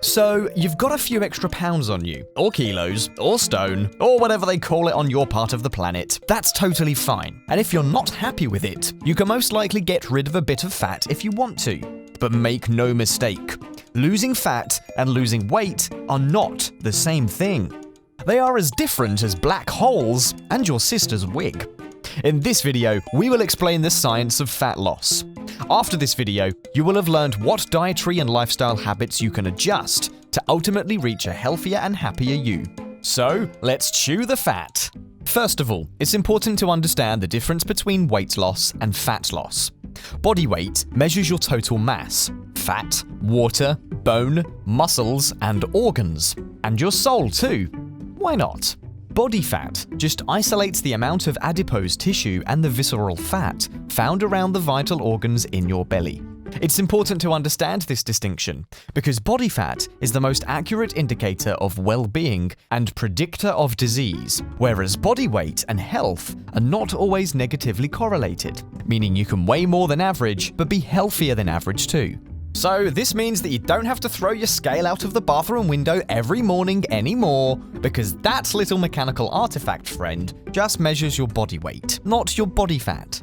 So, you've got a few extra pounds on you, or kilos, or stone, or whatever they call it on your part of the planet. That's totally fine. And if you're not happy with it, you can most likely get rid of a bit of fat if you want to. But make no mistake, losing fat and losing weight are not the same thing. They are as different as black holes and your sister's wig. In this video, we will explain the science of fat loss. After this video, you will have learned what dietary and lifestyle habits you can adjust to ultimately reach a healthier and happier you. So, let's chew the fat. First of all, it's important to understand the difference between weight loss and fat loss. Body weight measures your total mass, fat, water, bone, muscles, and organs. And your soul too. Why not? Body fat just isolates the amount of adipose tissue and the visceral fat found around the vital organs in your belly. It's important to understand this distinction because body fat is the most accurate indicator of well-being and predictor of disease, whereas body weight and health are not always negatively correlated, meaning you can weigh more than average but be healthier than average too. So this means that you don't have to throw your scale out of the bathroom window every morning anymore, because that little mechanical artifact, friend, just measures your body weight, not your body fat.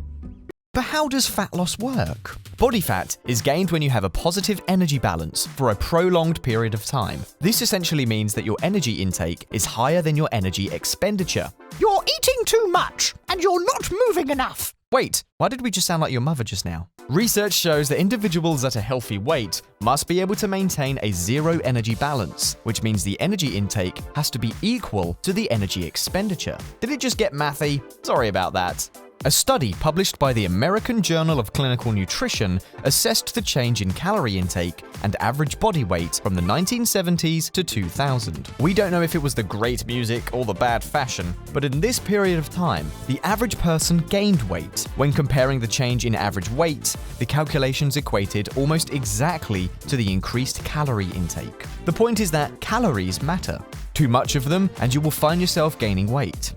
But how does fat loss work? Body fat is gained when you have a positive energy balance for a prolonged period of time. This essentially means that your energy intake is higher than your energy expenditure. You're eating too much, and you're not moving enough. Wait, why did we just sound like your mother just now? Research shows that individuals at a healthy weight must be able to maintain a zero energy balance, which means the energy intake has to be equal to the energy expenditure. Did it just get mathy? Sorry about that. A study published by the American Journal of Clinical Nutrition assessed the change in calorie intake and average body weight from the 1970s to 2000. We don't know if it was the great music or the bad fashion, but in this period of time, the average person gained weight. When comparing the change in average weight, the calculations equated almost exactly to the increased calorie intake. The point is that calories matter. Too much of them, and you will find yourself gaining weight.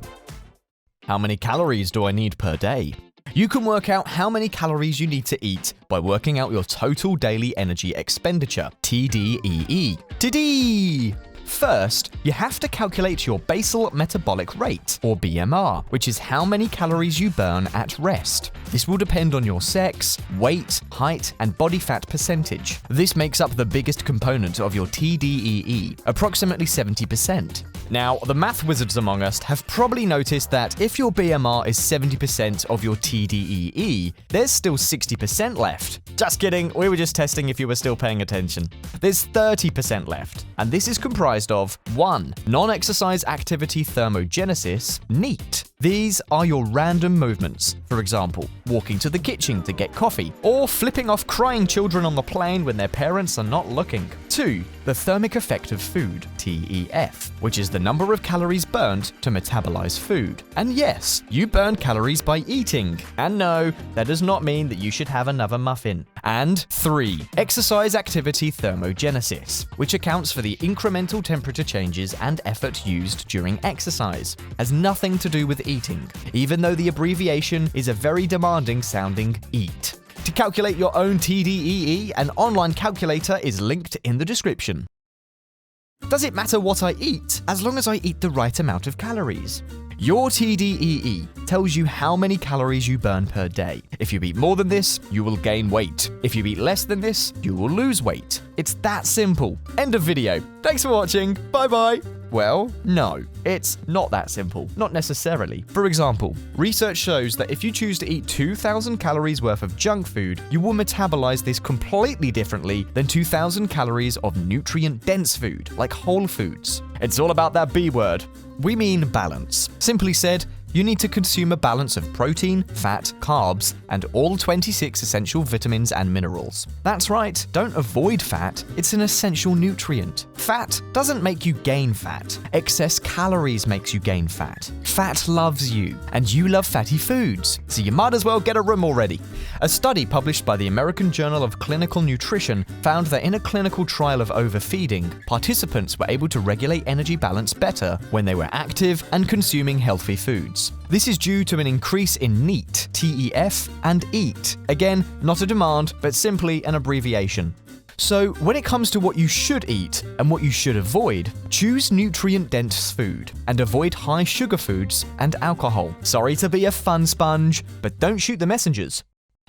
How many calories do I need per day? You can work out how many calories you need to eat by working out your total daily energy expenditure, TDEE. TD! First, you have to calculate your basal metabolic rate, or BMR, which is how many calories you burn at rest. This will depend on your sex, weight, height, and body fat percentage. This makes up the biggest component of your TDEE, approximately 70%. Now, the math wizards among us have probably noticed that if your BMR is 70% of your TDEE, there's still 60% left. Just kidding, we were just testing if you were still paying attention. There's 30% left, and this is comprised of 1. Non-exercise activity thermogenesis, NEAT. These are your random movements, for example, walking to the kitchen to get coffee, or flipping off crying children on the plane when their parents are not looking. 2. The thermic effect of food, TEF, which is the number of calories burnt to metabolize food. And yes, you burn calories by eating. And no, that does not mean that you should have another muffin. And 3. Exercise activity thermogenesis, which accounts for the incremental temperature changes and effort used during exercise. Has nothing to do with eating, even though the abbreviation is a very demanding sounding EAT. To calculate your own TDEE, an online calculator is linked in the description. Does it matter what I eat, as long as I eat the right amount of calories? Your TDEE tells you how many calories you burn per day. If you eat more than this, you will gain weight. If you eat less than this, you will lose weight. It's that simple. End of video. Thanks for watching. Bye-bye. Well, no, it's not that simple. Not necessarily. For example, research shows that if you choose to eat 2,000 calories worth of junk food, you will metabolize this completely differently than 2,000 calories of nutrient-dense food, like whole foods. It's all about that B word. We mean balance. Simply said, you need to consume a balance of protein, fat, carbs, and all 26 essential vitamins and minerals. That's right, don't avoid fat, it's an essential nutrient. Fat doesn't make you gain fat. Excess calories makes you gain fat. Fat loves you, and you love fatty foods, so you might as well get a room already. A study published by the American Journal of Clinical Nutrition found that in a clinical trial of overfeeding, participants were able to regulate energy balance better when they were active and consuming healthy foods. This is due to an increase in NEAT, TEF, and EAT. Again, not a demand, but simply an abbreviation. So when it comes to what you should eat and what you should avoid, choose nutrient-dense food and avoid high sugar foods and alcohol. Sorry to be a fun sponge, but don't shoot the messengers.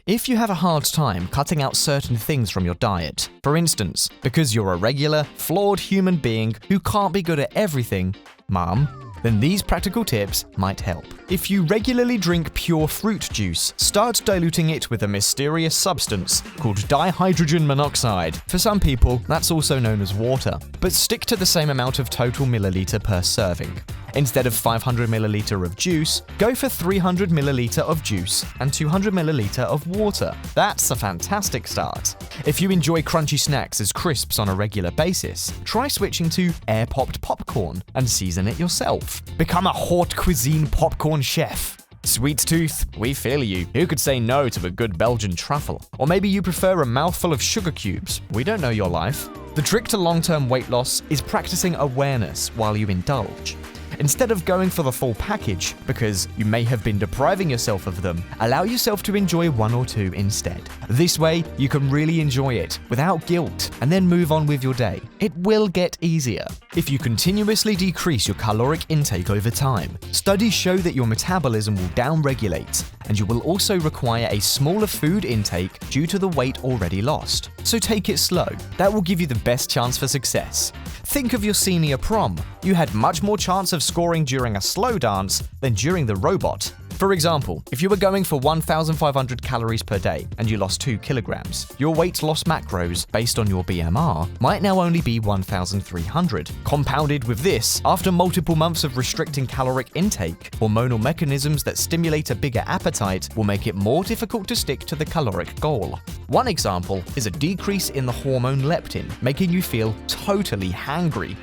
If you have a hard time cutting out certain things from your diet, for instance, because you're a regular, flawed human being who can't be good at everything, Mom, then these practical tips might help. If you regularly drink pure fruit juice, start diluting it with a mysterious substance called dihydrogen monoxide. For some people, that's also known as water, but stick to the same amount of total milliliter per serving. Instead of 500 milliliter of juice, go for 300 milliliter of juice and 200 milliliter of water. That's a fantastic start. If you enjoy crunchy snacks as crisps on a regular basis, try switching to air-popped popcorn and season it yourself. Become a haute cuisine popcorn chef. Sweet tooth, we feel you. Who could say no to a good Belgian truffle? Or maybe you prefer a mouthful of sugar cubes. We don't know your life. The trick to long-term weight loss is practicing awareness while you indulge. Instead of going for the full package, because you may have been depriving yourself of them, allow yourself to enjoy one or two instead. This way, you can really enjoy it without guilt and then move on with your day. It will get easier. If you continuously decrease your caloric intake over time, studies show that your metabolism will downregulate, and you will also require a smaller food intake due to the weight already lost. So take it slow. That will give you the best chance for success. Think of your senior prom. You had much more chance of scoring during a slow dance than during the robot. For example, if you were going for 1,500 calories per day and you lost 2 kilograms, your weight loss macros based on your BMR might now only be 1,300. Compounded with this, after multiple months of restricting caloric intake, hormonal mechanisms that stimulate a bigger appetite will make it more difficult to stick to the caloric goal. One example is a decrease in the hormone leptin, making you feel totally hangry.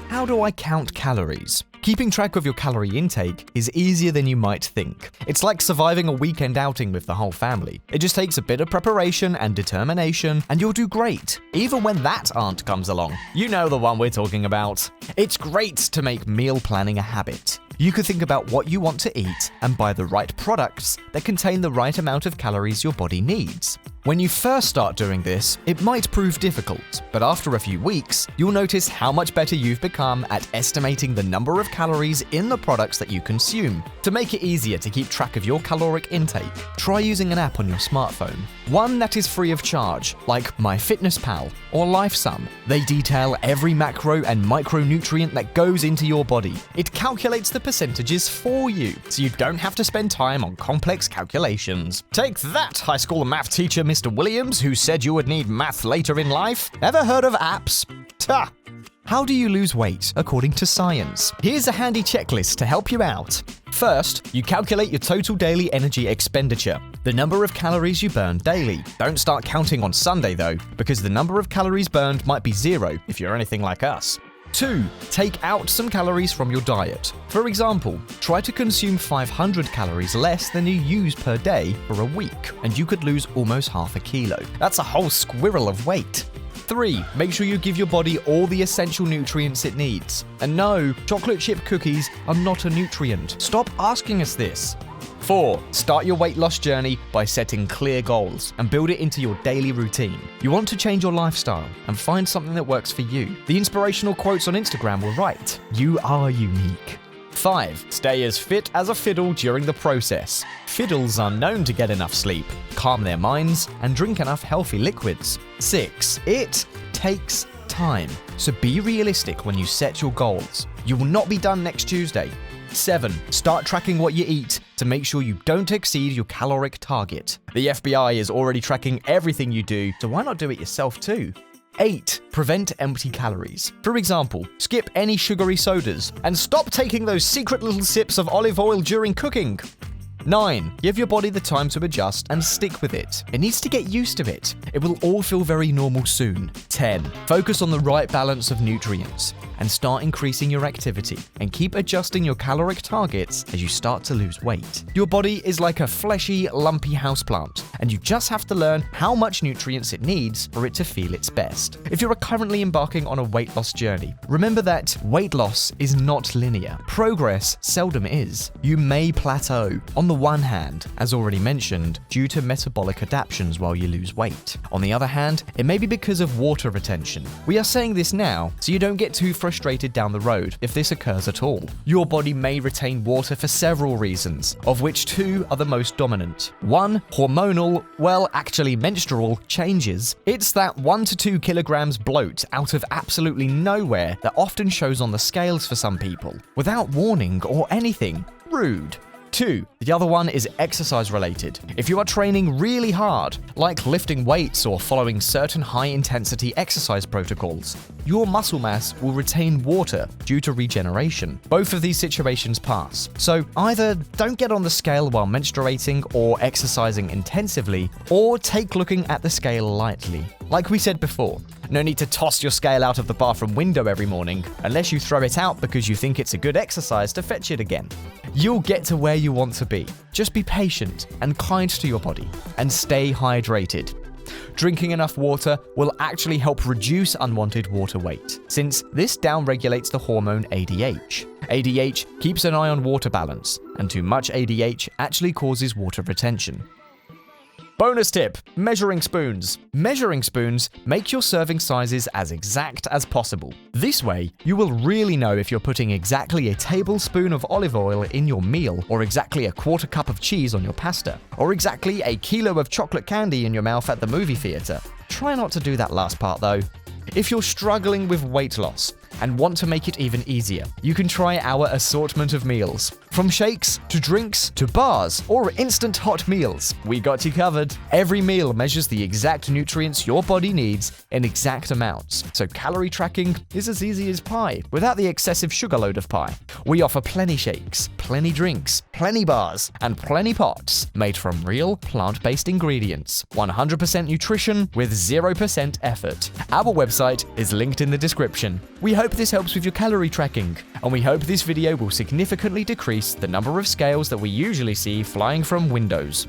How do I count calories? Keeping track of your calorie intake is easier than you might think. It's like surviving a weekend outing with the whole family. It just takes a bit of preparation and determination, and you'll do great, even when that aunt comes along. You know the one we're talking about. It's great to make meal planning a habit. You could think about what you want to eat and buy the right products that contain the right amount of calories your body needs. When you first start doing this, it might prove difficult, but after a few weeks, you'll notice how much better you've become at estimating the number of calories in the products that you consume. To make it easier to keep track of your caloric intake, try using an app on your smartphone. One that is free of charge, like MyFitnessPal or LifeSum. They detail every macro and micronutrient that goes into your body. It calculates the percentages for you, so you don't have to spend time on complex calculations. Take that, high school math teacher Mr. Williams, who said you would need math later in life. Ever heard of apps? Ta! How do you lose weight according to science? Here's a handy checklist to help you out. First, you calculate your total daily energy expenditure, the number of calories you burn daily. Don't start counting on Sunday though, because the number of calories burned might be 0 if you're anything like us. 2. Take out some calories from your diet. For example, try to consume 500 calories less than you use per day for a week, and you could lose almost half a kilo. That's a whole squirrel of weight. 3. Make sure you give your body all the essential nutrients it needs. And no, chocolate chip cookies are not a nutrient. Stop asking us this. 4. Start your weight loss journey by setting clear goals and build it into your daily routine. You want to change your lifestyle and find something that works for you. The inspirational quotes on Instagram were right. You are unique. 5. Stay as fit as a fiddle during the process. Fiddles are known to get enough sleep, calm their minds, and drink enough healthy liquids. 6. It takes time, so be realistic when you set your goals. You will not be done next Tuesday. 7. Start tracking what you eat to make sure you don't exceed your caloric target. The FBI is already tracking everything you do, so why not do it yourself too? 8. Prevent empty calories. For example, skip any sugary sodas and stop taking those secret little sips of olive oil during cooking. 9. Give your body the time to adjust and stick with it. It needs to get used to it. It will all feel very normal soon. 10. Focus on the right balance of nutrients and start increasing your activity and keep adjusting your caloric targets as you start to lose weight. Your body is like a fleshy, lumpy houseplant, and you just have to learn how much nutrients it needs for it to feel its best. If you are currently embarking on a weight loss journey, remember that weight loss is not linear. Progress seldom is. You may plateau. On the one hand, as already mentioned, due to metabolic adaptations while you lose weight. On the other hand, it may be because of water retention. We are saying this now so you don't get too frustrated down the road if this occurs at all. Your body may retain water for several reasons, of which two are the most dominant. One, hormonal, well, actually menstrual, changes. It's that 1 to 2 kilograms bloat out of absolutely nowhere that often shows on the scales for some people, without warning or anything. Rude. 2. The other one is exercise related. If you are training really hard, like lifting weights or following certain high-intensity exercise protocols, your muscle mass will retain water due to regeneration. Both of these situations pass. So either don't get on the scale while menstruating or exercising intensively, or take looking at the scale lightly. Like we said before, no need to toss your scale out of the bathroom window every morning, unless you throw it out because you think it's a good exercise to fetch it again. You'll get to where you want to be. Just be patient and kind to your body, and stay hydrated. Drinking enough water will actually help reduce unwanted water weight, since this downregulates the hormone ADH. ADH keeps an eye on water balance, and too much ADH actually causes water retention. Bonus tip: measuring spoons. Measuring spoons make your serving sizes as exact as possible. This way, you will really know if you're putting exactly a tablespoon of olive oil in your meal, or exactly a quarter cup of cheese on your pasta, or exactly a kilo of chocolate candy in your mouth at the movie theater. Try not to do that last part though. If you're struggling with weight loss and want to make it even easier, you can try our assortment of meals. From shakes, to drinks, to bars, or instant hot meals, we got you covered. Every meal measures the exact nutrients your body needs in exact amounts, so calorie tracking is as easy as pie, without the excessive sugar load of pie. We offer plenty shakes, plenty drinks, plenty bars, and plenty pots, made from real, plant-based ingredients. 100% nutrition with 0% effort. Our website is linked in the description. We hope this helps with your calorie tracking, and we hope this video will significantly decrease the number of scales that we usually see flying from windows.